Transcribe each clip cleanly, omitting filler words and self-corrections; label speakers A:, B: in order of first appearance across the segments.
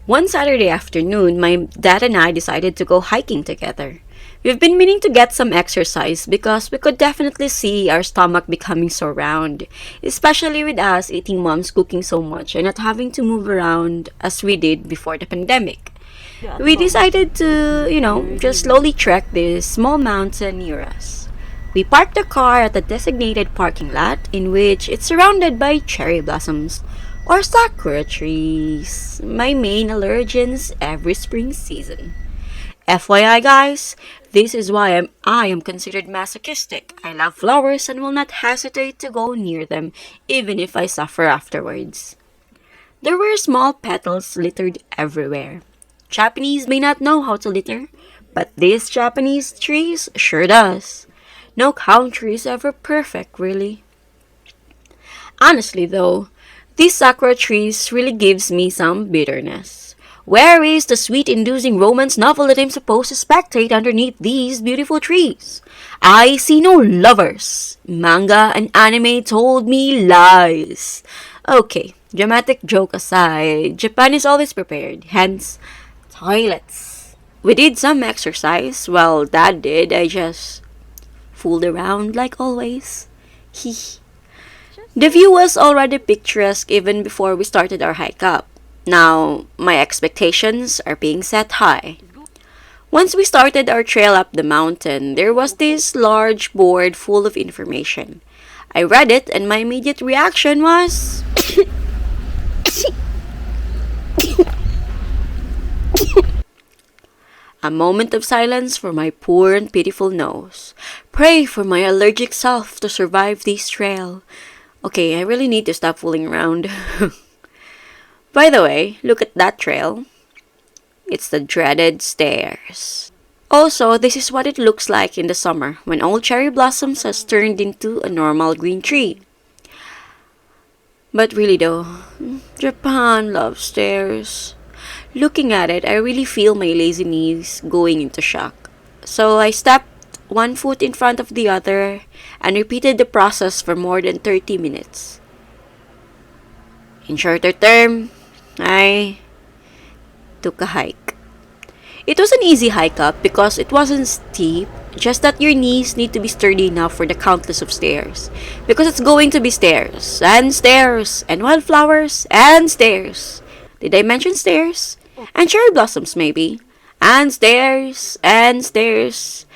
A: One Saturday afternoon, my dad and I decided to go hiking together. We've been meaning to get some exercise because we could definitely see our stomach becoming so round, especially with us eating mom's cooking so much and not having to move around as we did before the pandemic. We decided to, just slowly trek this small mountain near us. We parked the car at a designated parking lot in which it's surrounded by cherry blossoms or sakura trees, my main allergens every spring season. FYI guys, this is why I am considered masochistic. I love flowers and will not hesitate to go near them even if I suffer afterwards. There were small petals littered everywhere. Japanese may not know how to litter, but this Japanese trees sure does. No country is ever perfect, really. Honestly though, these sakura trees really gives me some bitterness. Where is the sweet-inducing romance novel that I'm supposed to spectate underneath these beautiful trees? I see no lovers. Manga and anime told me lies. Okay, dramatic joke aside, Japan is always prepared, hence, toilets. We did some exercise, well, Dad did, I just fooled around like always. Hee. The view was already picturesque even before we started our hike up. Now, my expectations are being set high. Once we started our trail up the mountain, there was this large board full of information. I read it and my immediate reaction was... A moment of silence for my poor and pitiful nose. Pray for my allergic self to survive this trail. Okay, I really need to stop fooling around. By the way, look at that trail. It's the dreaded stairs. Also, this is what it looks like in the summer when all cherry blossoms has turned into a normal green tree. But really though, Japan loves stairs. Looking at it, I really feel my lazy knees going into shock. So I stepped one foot in front of the other and repeated the process for more than 30 minutes. In shorter term, I took a hike. It was an easy hike up because it wasn't steep, just that your knees need to be sturdy enough for the countless of stairs. Because it's going to be stairs, and wildflowers, and stairs. Did I mention stairs? And cherry blossoms maybe. And stairs, and stairs.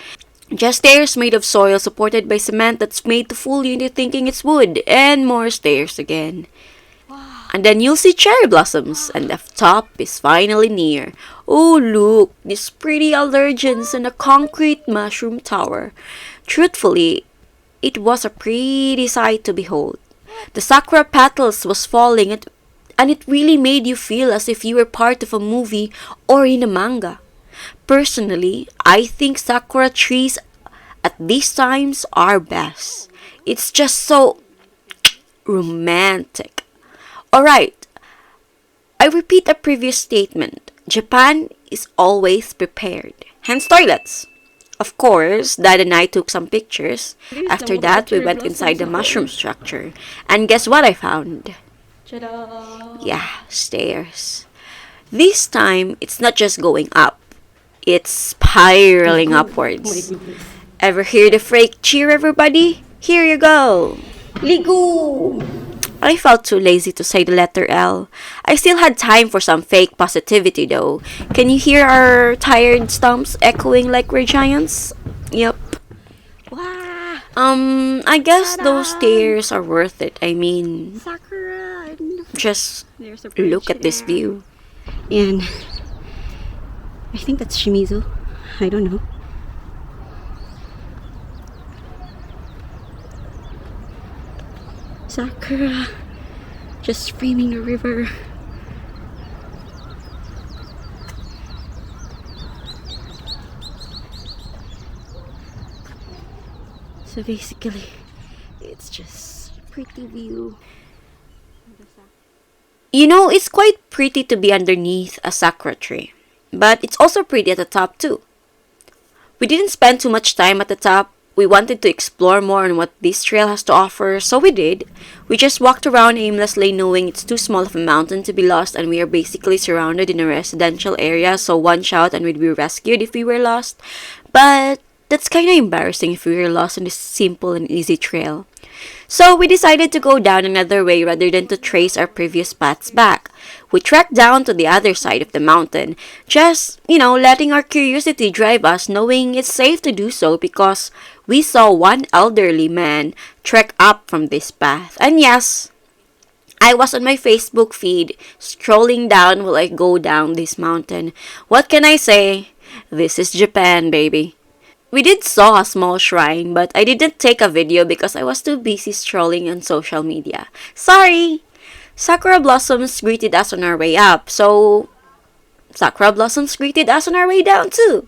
A: Just stairs made of soil supported by cement that's made to fool you into thinking it's wood. And more stairs again. And then you'll see cherry blossoms, and the top is finally near. Oh look, these pretty allergens and a concrete mushroom tower. Truthfully, it was a pretty sight to behold. The sakura petals was falling and it really made you feel as if you were part of a movie or in a manga. Personally, I think sakura trees at these times are best. It's just so romantic. Alright, I repeat a previous statement. Japan is always prepared. Hence toilets. Of course, Dad and I took some pictures. After that, we went inside the mushroom structure. And guess what I found? Yeah, stairs. This time, it's not just going up. It's spiraling upwards. Ever hear the fake cheer, everybody? Here you go. Ligu! I felt too lazy to say the letter L. I still had time for some fake positivity though. Can you hear our tired stumps echoing like we're giants? Yep.
B: Wow.
A: I guess those stairs are worth it. I mean,
B: Sakura.
A: just look at this view.
B: And I think that's Shimizu. I don't know. Sakura just framing the river. So basically, it's just a pretty view.
A: You know, it's quite pretty to be underneath a sakura tree. But it's also pretty at the top too. We didn't spend too much time at the top we wanted to explore more on what this trail has to offer, so we did. We just walked around aimlessly knowing it's too small of a mountain to be lost and we are basically surrounded in a residential area, so one shot and we'd be rescued if we were lost. But that's kinda embarrassing if we were lost on this simple and easy trail. So we decided to go down another way rather than to trace our previous paths back. We trekked down to the other side of the mountain, just, letting our curiosity drive us, knowing it's safe to do so because we saw one elderly man trek up from this path. And yes, I was on my Facebook feed, scrolling down while I go down this mountain. What can I say? This is Japan, baby. We did saw a small shrine, but I didn't take a video because I was too busy strolling on social media. Sorry! Sakura blossoms greeted us on our way up, so sakura blossoms greeted us on our way down too.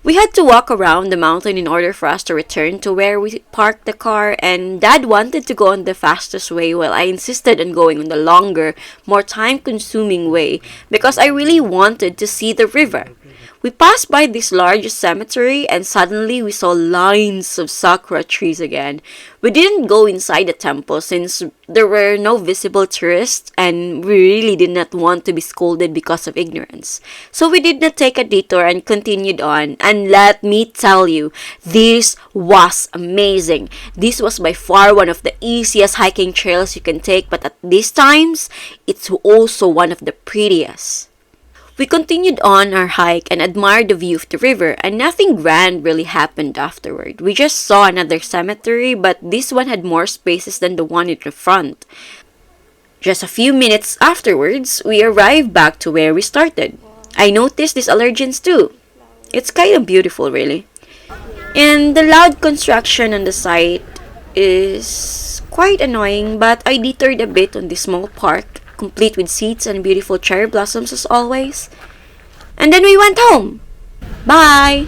A: We had to walk around the mountain in order for us to return to where we parked the car, and Dad wanted to go on the fastest way while I insisted on going on the longer, more time-consuming way because I really wanted to see the river. We passed by this large cemetery and suddenly we saw lines of sakura trees again. We didn't go inside the temple since there were no visible tourists and we really did not want to be scolded because of ignorance. So we did not take a detour and continued on. And let me tell you, this was amazing. This was by far one of the easiest hiking trails you can take, but at these times, it's also one of the prettiest. We continued on our hike and admired the view of the river, and nothing grand really happened afterward. We just saw another cemetery, but this one had more spaces than the one in the front. Just a few minutes afterwards, we arrived back to where we started. I noticed these allergens too. It's kind of beautiful, really. And the loud construction on the site is quite annoying, but I detoured a bit on this small park, complete with seats and beautiful cherry blossoms as always. And then we went home. Bye!